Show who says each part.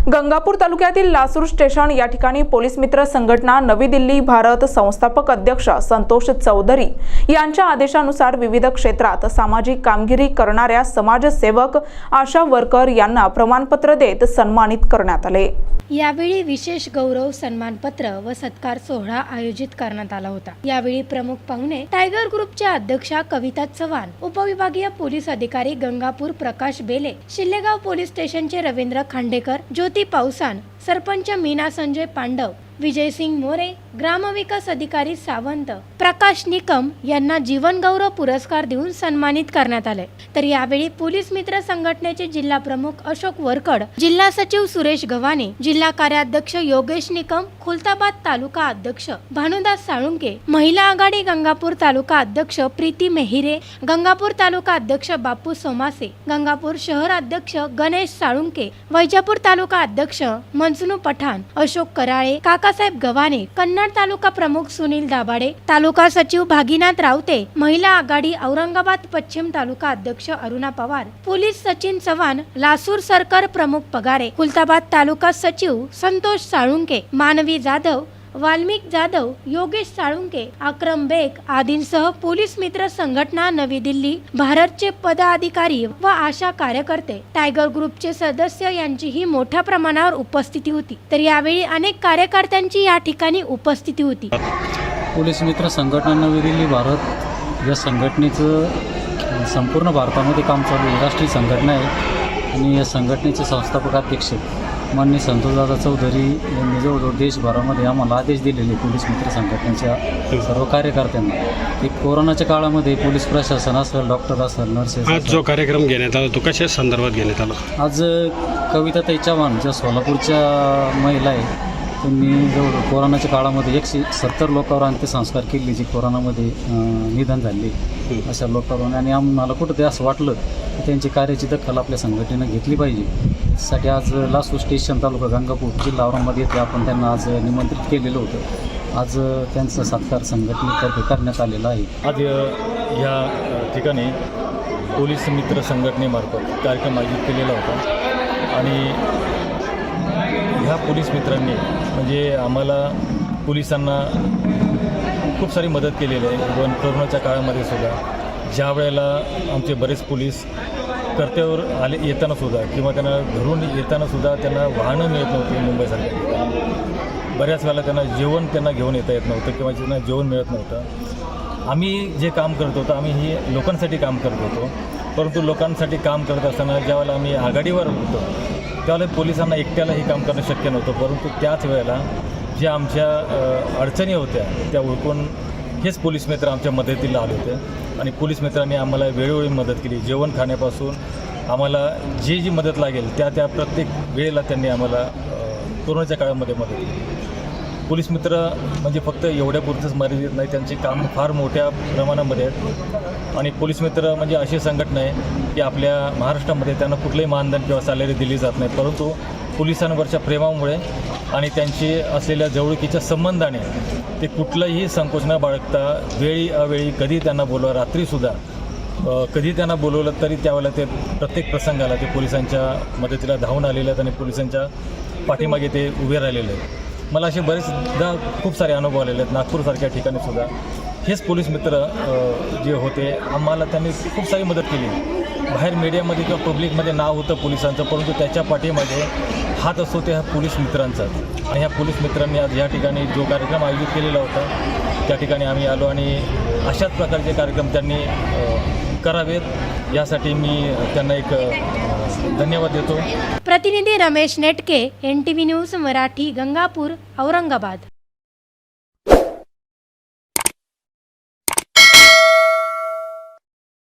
Speaker 1: गंगापूर तालुक्यातील लासूर स्टेशन या ठिकाणी पोलीस मित्र संघटना नवी दिल्ली भारत संस्थापक अध्यक्ष संतोष चौधरी यांच्या आदेशानुसार विविध क्षेत्रात सामाजिक कामगिरी करणाऱ्या समाजसेवक आशा वर्कर यांना प्रमाणपत्र देत सन्मानित करण्यात आले।
Speaker 2: यावेळी विशेष गौरव सन्मानपत्र व सत्कार सोहळा आयोजित करण्यात आला होता। यावेळी प्रमुख पाहुणे टायगर ग्रुपच्या अध्यक्षा कविता चव्हाण, उपविभागीय पोलीस अधिकारी गंगापूर प्रकाश बेले, शिल्लेगाव पोलीस स्टेशनचे रवींद्र खांडेकर, ज्योती पावसान, सरपंच मीना संजय पांडव, विजयसिंग मोरे, ग्रामविकास अधिकारी सावंत, प्रकाश निकम यांना जीवन गौरव पुरस्कार देऊन सन्मानित करण्यात आले। तर यावेळी पोलीस मित्र संघटनेचे जिल्हा प्रमुख अशोक वरकड, जिल्हा सचिव सुरेश गव्हाणे, जिल्हा कार्याध्यक्ष योगेश निकम, खुलताबाद तालुका अध्यक्ष भानुदास साळुंके, महिला आघाडी गंगापूर तालुका अध्यक्ष प्रीती मेहिरे, गंगापूर तालुका अध्यक्ष बापू सोमासे, गंगापूर शहर अध्यक्ष गणेश साळुंके, वैजापूर तालुका अध्यक्ष मंजनू पठाण, अशोक कराळे, काकासाहेब गव्हाणे, कन्नड तालुका प्रमुख सुनील दाभाडे, तालुका सचिव भागीनाथ रावते, महिला आघाडी औरंगाबाद पश्चिम तालुका अध्यक्ष अरुणा पवार, पोलीस सचिन चव्हाण, लासूर सर्कल प्रमुख पगारे, खुलताबाद तालुका सचिव संतोष साळुंके, मानवी जाधव, वाल्मिक जाधव, योगेश साळुंके, अक्रम बेग आदींसह पोलीस मित्र संघटना नवी दिल्ली भारतचे पदाधिकारी व आशा कार्यकर्ते, टायगर ग्रुपचे सदस्य यांचीही मोठ्या प्रमाणावर उपस्थिती होती। तर यावेळी अनेक कार्यकर्त्यांची या ठिकाणी उपस्थिती होती।
Speaker 3: पोलीस मित्र संघटना नवी दिल्ली भारत या संघटनेचं संपूर्ण भारतामध्ये काम चालू आहे। राष्ट्रीय संघटना आहे आणि या संघटनेचे संस्थापक अध्यक्ष माननीय संतोषदादा चौधरी यांनी जवळजवळ देशभरामध्ये आम्हाला आदेश दिलेले पोलीस मित्र संघटनेच्या सर्व कार्यकर्त्यांना की कोरोनाच्या काळामध्ये पोलीस प्रशासन असेल, डॉक्टर असेल, नर्सेस।
Speaker 4: आज जो कार्यक्रम घेण्यात आला तो कशा संदर्भात घेण्यात आला? आज
Speaker 3: कविताताई चव्हाण ज्या सोलापूरच्या महिला आहे त्यांनी जवळ कोरोनाच्या काळामध्ये 170 लोकांवर अंत्यसंस्कार केले जे कोरोनामध्ये निधन झाले अशा लोकांवर, आणि आम्हाला कुठं ते असं वाटलं की त्यांची कार्याची दखल आपल्या संघटनेनं घेतली पाहिजे। त्यासाठी आज लासूर स्टेशन तालुका गंगापूर जिल्हा औरंगाबाद येथे आपण त्यांना आज निमंत्रित केलेलं होतं। आज त्यांचा सत्कार संघटनेतर्फे करण्यात आलेला आहे।
Speaker 5: आज या ठिकाणी पोलीस मित्र संघटनेमार्फत कार्यक्रम आयोजित केलेला होता आणि ह्या पोलीस मित्रांनी म्हणजे आम्हाला पोलिसांना खूप सारी मदत केलेली आहे। पण कोरोनाच्या काळामध्ये सुद्धा ज्या वेळेला आमचे बरेच पोलीस कर्तव्यावर येताना सुद्धा किंवा त्यांना घरून येताना सुद्धा त्यांना वाहनं मिळत नव्हती मुंबईसारख्या ठिकाणी, बऱ्याच वेळेला त्यांना घेऊन येता येत नव्हतं किंवा त्यांना जेवण मिळत नव्हतं। आम्ही जे काम करत होतो आम्ही हे लोकांसाठी काम करत होतो, परंतु लोकांसाठी काम करत असताना ज्यावेळेला आम्ही आघाडीवर होतो त्यावेळेला पोलिसांना एकट्याला हे काम करणं शक्य नव्हतं, परंतु त्याच वेळेला ज्या आमच्या अडचणी होत्या त्या ओळखून हेच पोलीस मित्र आमच्या मदतीला आले होते आणि पोलीस मित्रांनी आम्हाला वेळोवेळी मदत केली। जेवण खाण्यापासून आम्हाला जी मदत लागेल त्या प्रत्येक वेळेला त्यांनी आम्हाला कोरोनाच्या काळामध्ये मदत केली। पोलीस मित्र म्हणजे फक्त एवढ्यापुरतंच मर्यादित नाही, त्यांचे काम फार मोठ्या प्रमाणामध्ये आहेत आणि पोलीस मित्र म्हणजे अशी संघटना आहे की आपल्या महाराष्ट्रामध्ये त्यांना कुठलंही मानधन किंवा सॅलरी दिली जात नाही, परंतु पोलिसांवरच्या प्रेमामुळे आणि त्यांची असलेल्या जवळकीच्या संबंधाने ते कुठलंही संकोच न बाळगता वेळी अवेळी कधी त्यांना बोलवा, रात्रीसुद्धा कधी त्यांना बोलवलं तरी त्यावेळेला ते प्रत्येक प्रसंगाला ते पोलिसांच्या मदतीला धावून आलेले आहेत आणि पोलिसांच्या पाठीमागे ते उभे राहिलेले आहेत। मला असे बरेचदा खूप सारे अनुभव आलेले आहेत। नागपूरसारख्या ठिकाणी सुद्धा हेच पोलीस मित्र जे होते आम्हाला त्यांनी खूप सारी मदत केली। बाहेर मीडियामध्ये किंवा पब्लिकमध्ये नाव होतं पोलिसांचं, परंतु त्याच्या पाठीमागे हात असतो त्या ह्या मित्रांचाच आणि ह्या पोलीस मित्रांनी आज या ठिकाणी जो कार्यक्रम आयोजित केलेला होता त्या ठिकाणी आम्ही आलो आणि अशाच प्रकारचे कार्यक्रम त्यांनी करावेत यासाठी मी त्यांना एक धन्यवाद देतो।
Speaker 2: प्रतिनिधी रमेश नेटके, NTV न्यूज मराठी, गंगापूर, औरंगाबाद।